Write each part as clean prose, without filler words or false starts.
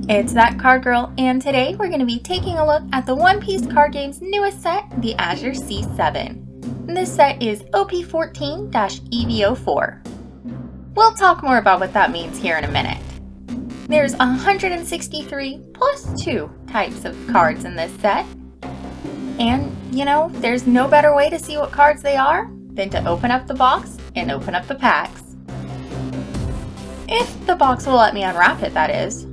It's that card girl, and today we're going to be taking a look at the One Piece card game's newest set, the Azure C7. This set is OP-14-EB-04. We'll talk more about what that means here in a minute. There's 163 plus 2 types of cards in this set. And, there's no better way to see what cards they are than to open up the box and open up the packs. If the box will let me unwrap it, that is.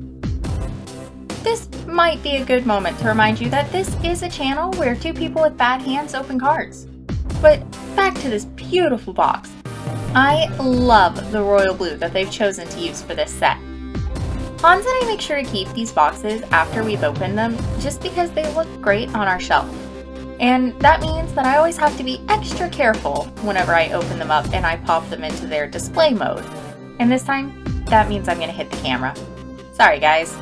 This might be a good moment to remind you that this is a channel where two people with bad hands open cards. But back to this beautiful box. I love the royal blue that they've chosen to use for this set. Hans and I make sure to keep these boxes after we've opened them just because they look great on our shelf. And that means that I always have to be extra careful whenever I open them up and I pop them into their display mode. And this time, that means I'm going to hit the camera. Sorry guys.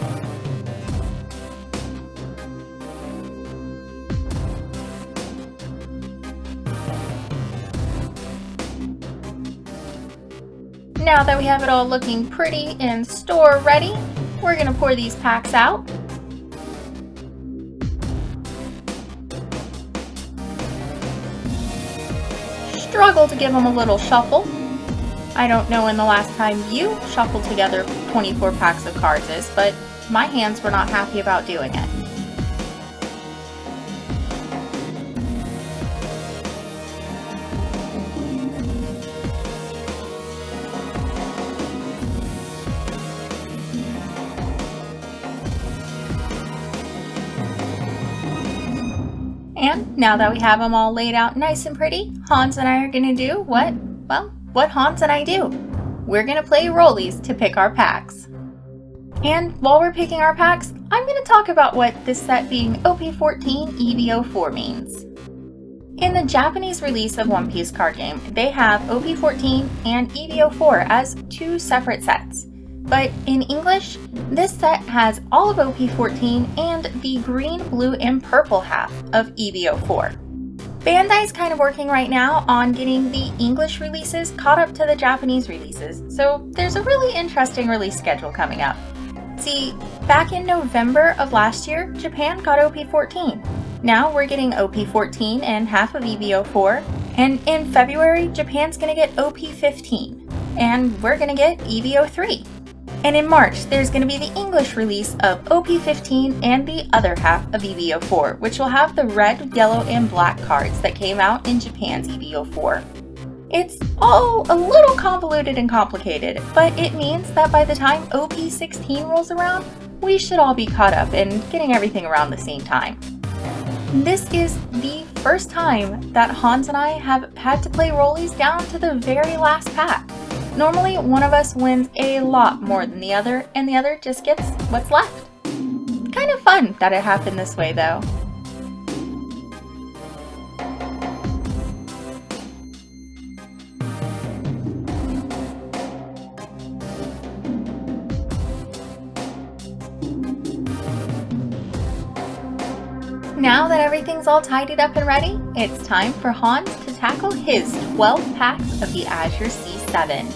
Now that we have it all looking pretty and store ready, we're going to pour these packs out. Struggle to give them a little shuffle. I don't know when the last time you shuffled together 24 packs of cards is, but my hands were not happy about doing it. And now that we have them all laid out nice and pretty, Hans and I are going to do what Hans and I do. We're going to play rollies to pick our packs. And while we're picking our packs, I'm going to talk about what this set being OP-14 EB-04 means. In the Japanese release of One Piece card game, they have OP-14 and EB-04 as two separate sets. But in English, this set has all of OP-14 and the green, blue, and purple half of EB-04. Bandai's kind of working right now on getting the English releases caught up to the Japanese releases, so there's a really interesting release schedule coming up. See, back in November of last year, Japan got OP-14. Now we're getting OP-14 and half of EB-04, and in February, Japan's gonna get OP-15, and we're gonna get EB-03. And in March, there's going to be the English release of OP-15 and the other half of EB-04, which will have the red, yellow, and black cards that came out in Japan's EB-04. It's all a little convoluted and complicated, but it means that by the time OP-16 rolls around, we should all be caught up and getting everything around the same time. This is the first time that Hans and I have had to play rollies down to the very last pack. Normally, one of us wins a lot more than the other, and the other just gets what's left. Kind of fun that it happened this way, though. Now that everything's all tidied up and ready, it's time for Hans to tackle his 12 packs of the Azure C7.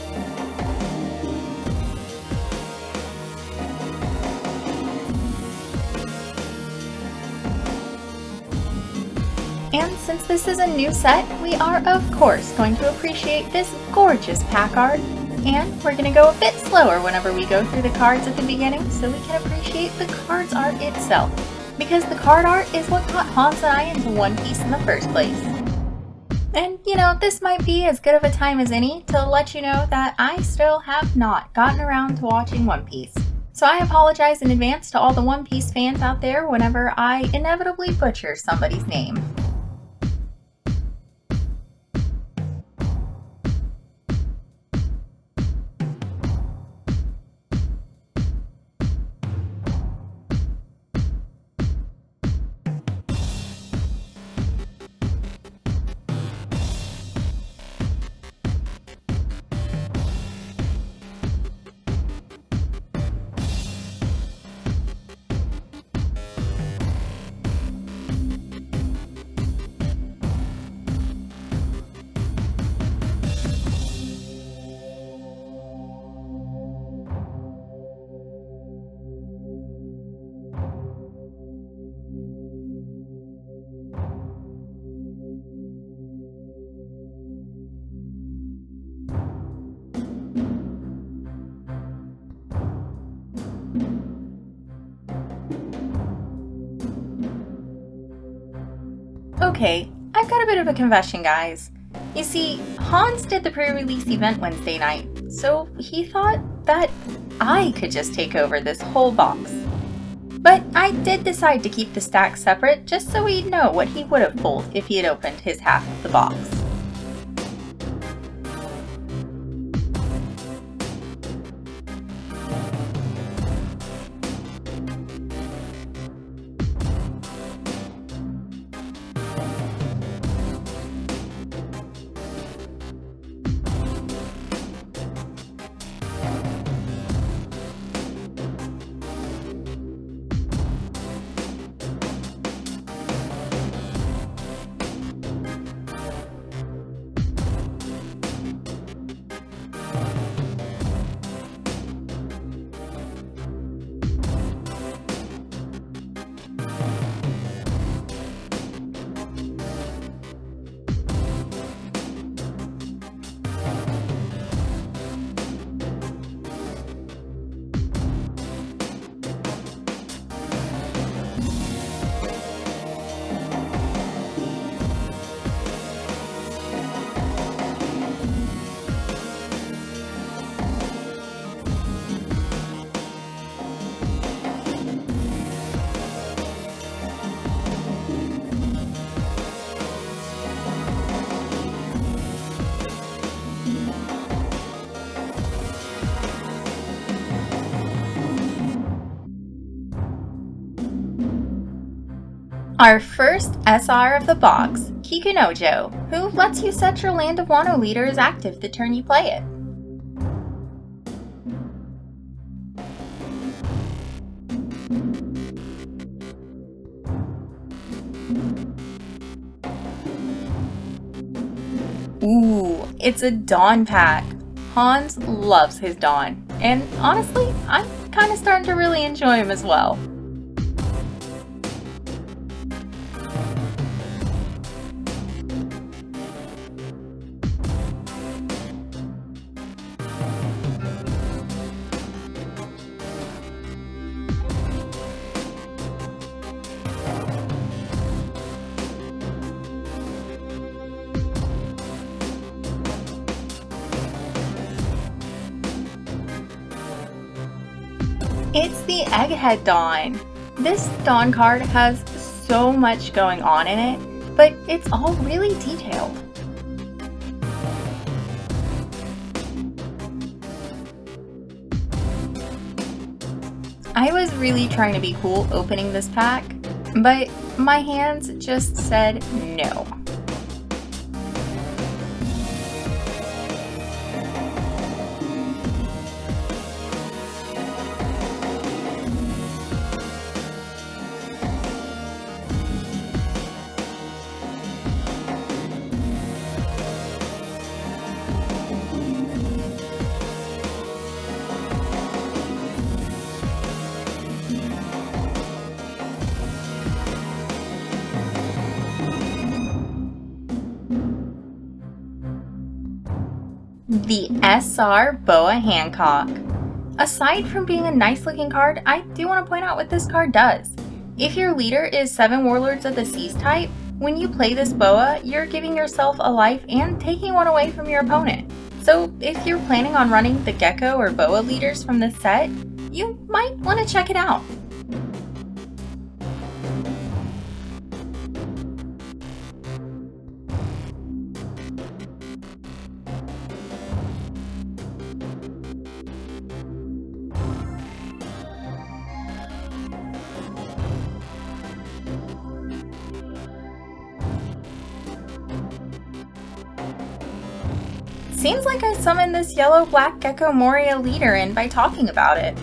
And since this is a new set, we are of course going to appreciate this gorgeous pack art, and we're going to go a bit slower whenever we go through the cards at the beginning so we can appreciate the cards art itself, because the card art is what got Hans and I into One Piece in the first place. And this might be as good of a time as any to let you know that I still have not gotten around to watching One Piece. So I apologize in advance to all the One Piece fans out there whenever I inevitably butcher somebody's name. Okay, I've got a bit of a confession, guys. You see, Hans did the pre-release event Wednesday night, so he thought that I could just take over this whole box. But I did decide to keep the stacks separate just so he'd know what he would have pulled if he had opened his half of the box. Our first SR of the box, Kikunojo, who lets you set your Land of Wano leader as active the turn you play it. Ooh, it's a Dawn pack. Hans loves his Dawn, and honestly, I'm kind of starting to really enjoy him as well. It's the Egghead Dawn. This Dawn card has so much going on in it, but it's all really detailed. I was really trying to be cool opening this pack, but my hands just said no. The SR Boa Hancock. Aside from being a nice looking card, I do want to point out what this card does. If your leader is 7 Warlords of the Seas type, when you play this Boa, you're giving yourself a life and taking one away from your opponent. So if you're planning on running the Gecko or Boa leaders from this set, you might want to check it out. Seems like I summoned this yellow-black Gecko Moria leader in by talking about it.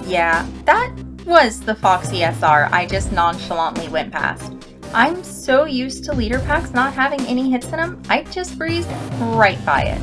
Yeah, that was the Foxy SR I just nonchalantly went past. I'm so used to leader packs not having any hits in them, I just breezed right by it.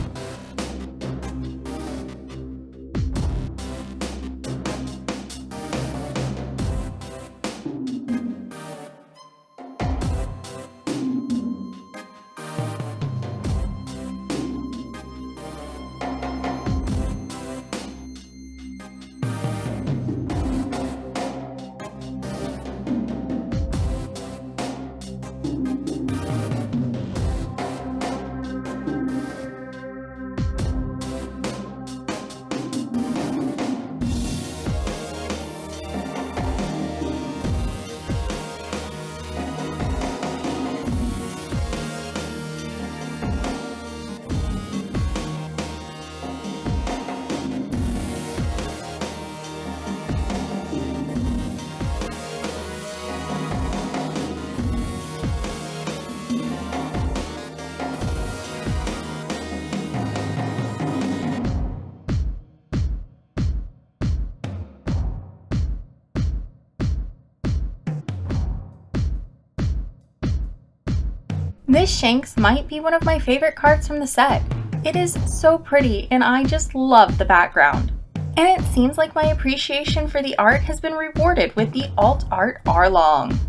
This Shanks might be one of my favorite cards from the set. It is so pretty and I just love the background. And it seems like my appreciation for the art has been rewarded with the alt art Arlong.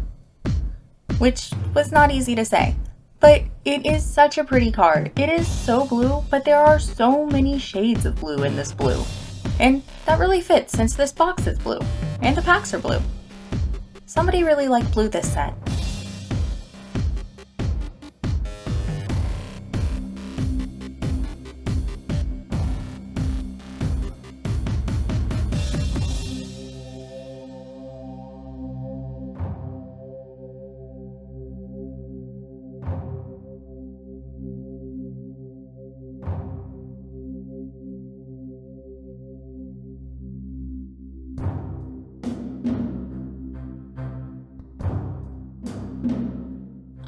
Which was not easy to say, but it is such a pretty card. It is so blue, but there are so many shades of blue in this blue. And that really fits since this box is blue, and the packs are blue. Somebody really liked blue this set.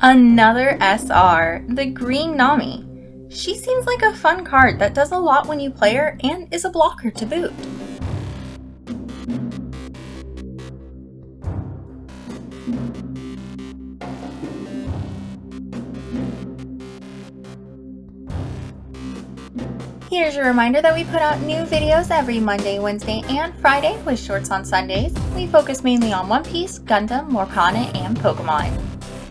Another SR, the Green Nami. She seems like a fun card that does a lot when you play her and is a blocker to boot. Here's your reminder that we put out new videos every Monday, Wednesday, and Friday with shorts on Sundays. We focus mainly on One Piece, Gundam, Morgana, and Pokemon.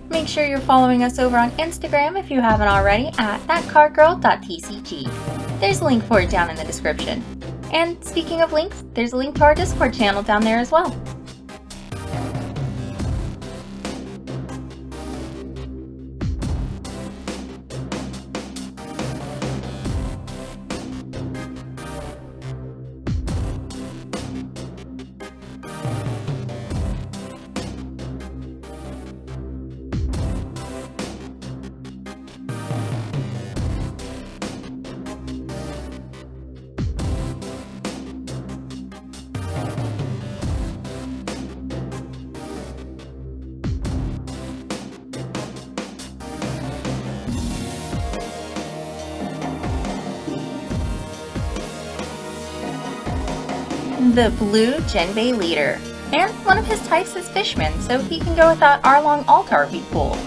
Make sure you're following us over on Instagram if you haven't already at thatcardgirl.tcg. There's a link for it down in the description. And speaking of links, there's a link to our Discord channel down there as well. The blue Jinbei leader, and one of his types is Fishman, so he can go with that Arlong alt art we pulled.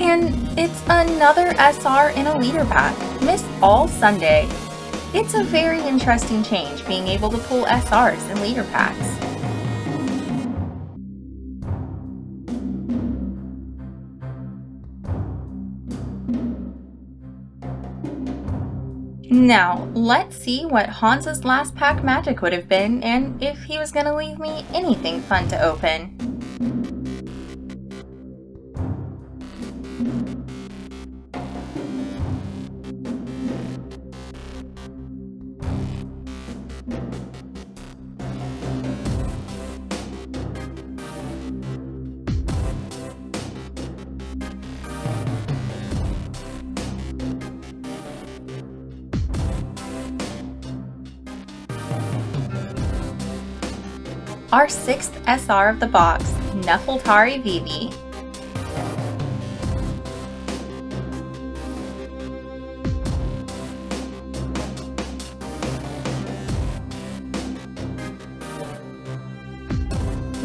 And it's another SR in a leader pack, missed all Sunday. It's a very interesting change being able to pull SRs in leader packs. Now, let's see what Hans's last pack magic would have been and if he was going to leave me anything fun to open. Our sixth SR of the box, Nefeltari Vivi.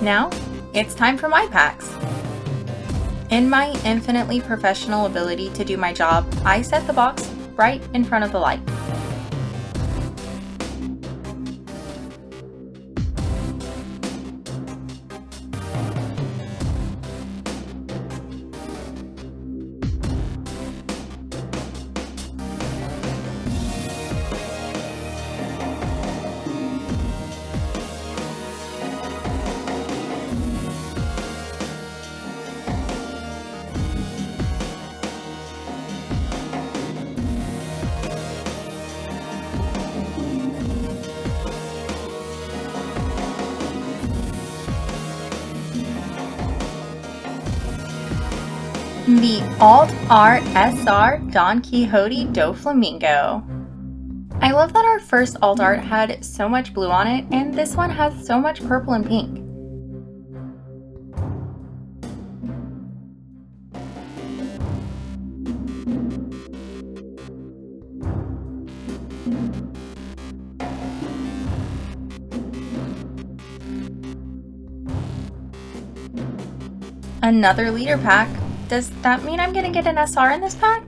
Now, it's time for my packs. In my infinitely professional ability to do my job, I set the box right in front of the light. The Alt Art SR Don Quixote do Flamingo. I love that our first alt art had so much blue on it, and this one has so much purple and pink. Another leader pack. Does that mean I'm gonna get an SR in this pack?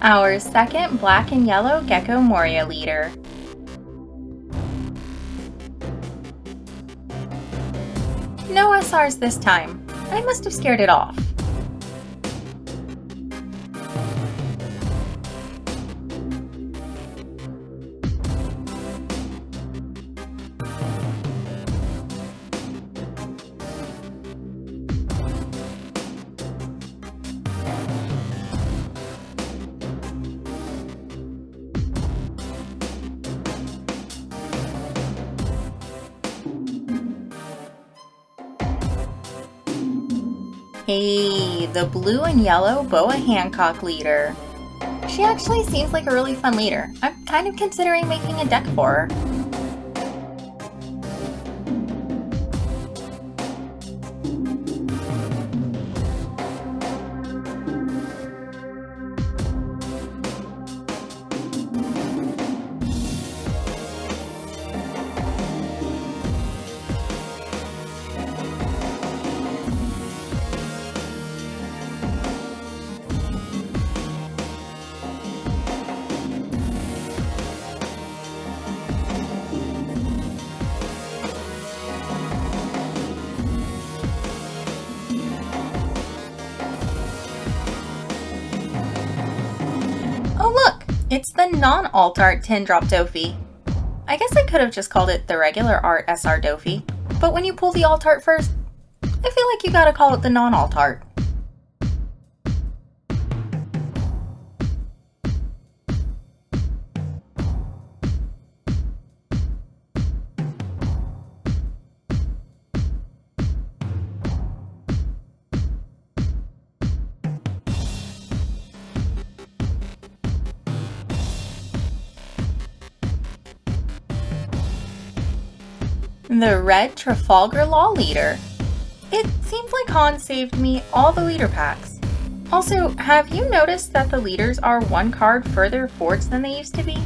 Our second black and yellow Gecko Moria leader. No SRs this time. I must have scared it off. Hey, the blue and yellow Boa Hancock leader. She actually seems like a really fun leader. I'm kind of considering making a deck for her. Oh look, it's the non-alt art 10-drop Dofi. I guess I could have just called it the regular art SR Dofi, but when you pull the alt art first, I feel like you gotta call it the non-alt art. The red Trafalgar Law leader. It seems like Han saved me all the leader packs. Also, have you noticed that the leaders are one card further forwards than they used to be?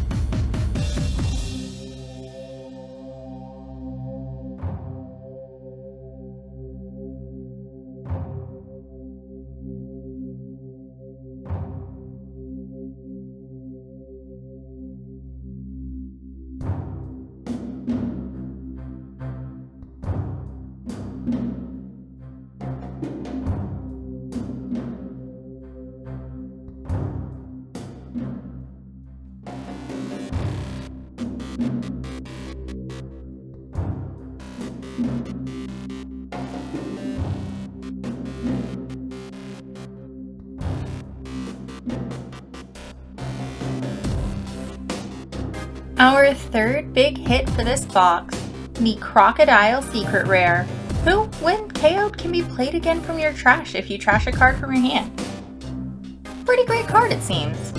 Our third big hit for this box, the Crocodile Secret Rare, who, when KO'd, can be played again from your trash if you trash a card from your hand. Pretty great card, it seems.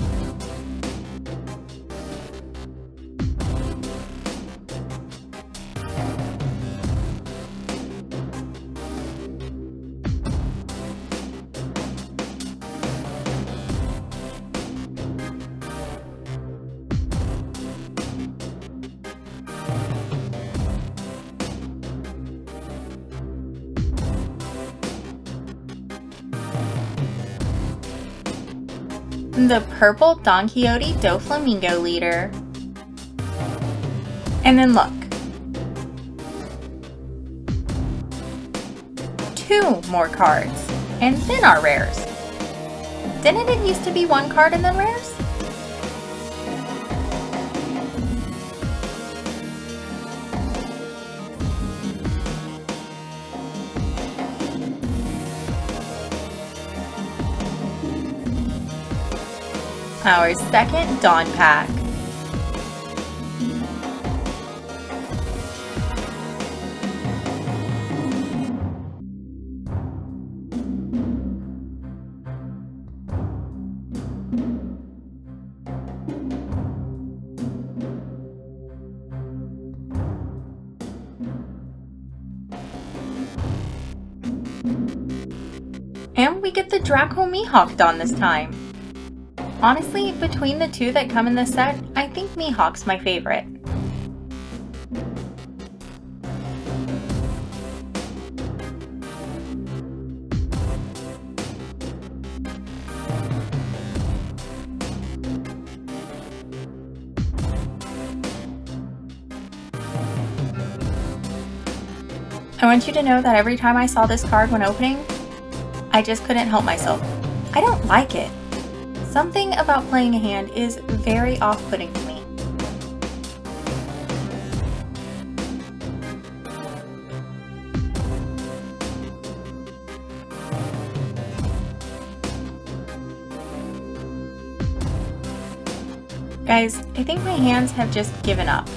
The purple Don Quixote Doflamingo leader. And then look. 2 more cards, and then our rares. Didn't it used to be 1 card and then rares? Our second Dawn pack. And we get the Draco Mihawk Don this time. Honestly, between the two that come in this set, I think Mihawk's my favorite. I want you to know that every time I saw this card when opening, I just couldn't help myself. I don't like it. Something about playing a hand is very off-putting to me. Guys, I think my hands have just given up.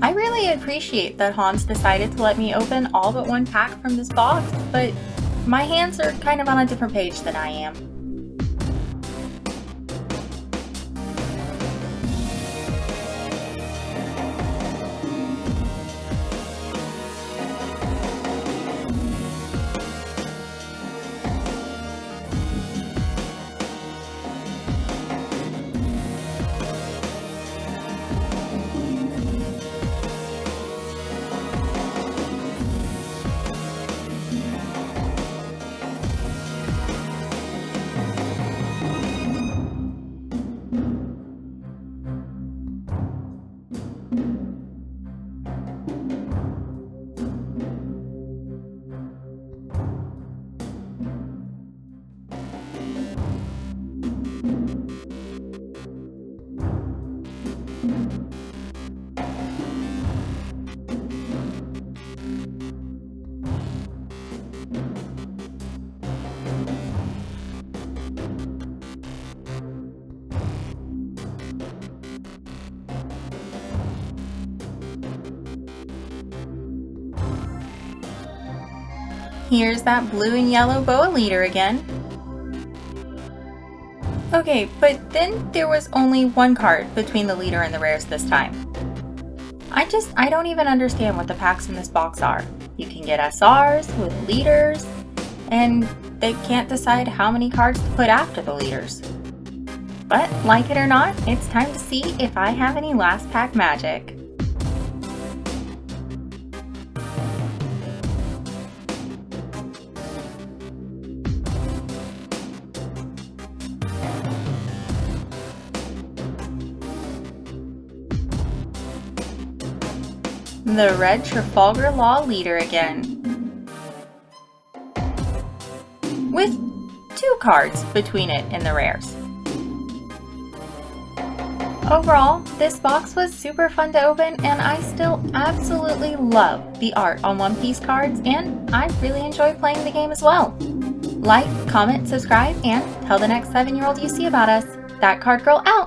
I really appreciate that Hans decided to let me open all but one pack from this box, but my hands are kind of on a different page than I am. Here's that blue and yellow boa leader again. Okay, but then there was only one card between the leader and the rares this time. I don't even understand what the packs in this box are. You can get SRs with leaders, and they can't decide how many cards to put after the leaders. But like it or not, it's time to see if I have any last pack magic. The red Trafalgar Law leader again, with 2 cards between it and the rares. Overall, this box was super fun to open, and I still absolutely love the art on One Piece cards, and I really enjoy playing the game as well. Like, comment, subscribe, and tell the next 7-year-old you see about us. That Card Girl out!